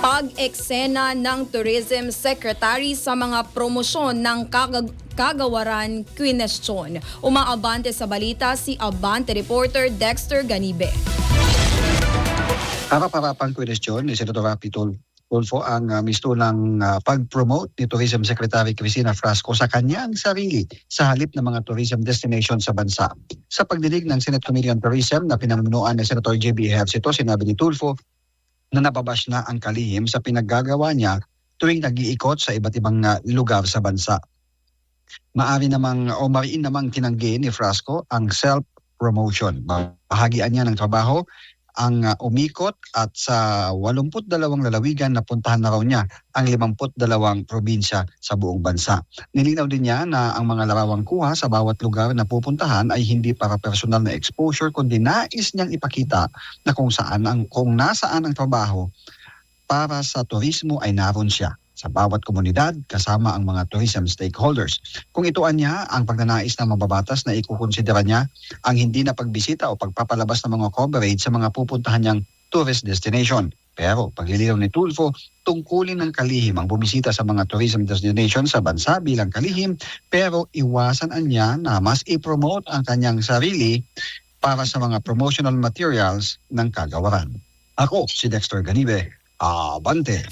Pag-eksena ng Tourism Secretary sa mga promosyon ng kagawaran kwinestyon. Umaabante sa balita si Abante reporter Dexter Ganibe. Harap-harapang kwestyon ni Senator Rapi Tulfo ang mistulang pag-promote ni Tourism Secretary Cristina Frasco sa kanyang sarili sa halip ng mga tourism destination sa bansa. Sa pagdinig ng Senate Committee on Tourism na pinamumunuan ni Senator J.B. Ejercito, sinabi ni Tulfo na nababash na ang kalihim sa pinaggagawa niya tuwing nag-iikot sa iba't ibang lugar sa bansa. Mariin namang tinanggi ni Frasco ang self-promotion. Bahagian niya ng trabaho ang umikot at sa 82 lalawigan na puntahan na raw niya ang 52 probinsya sa buong bansa. Nilinaw din niya na ang mga larawang kuha sa bawat lugar na pupuntahan ay hindi para personal na exposure kundi nais niyang ipakita na kung nasaan ang trabaho para sa turismo ay naroon siya sa bawat komunidad kasama ang mga tourism stakeholders. Kung ituan niya ang pagnanais ng mababatas na ikukonsidera niya ang hindi na pagbisita o pagpapalabas ng mga coverage sa mga pupuntahan niyang tourist destination. Pero paglilinaw ni Tulfo, tungkulin ng kalihim ang bumisita sa mga tourism destination sa bansa bilang kalihim, pero iwasan niya na mas i-promote ang kanyang sarili para sa mga promotional materials ng kagawaran. Ako si Dexter Ganibe, Abante.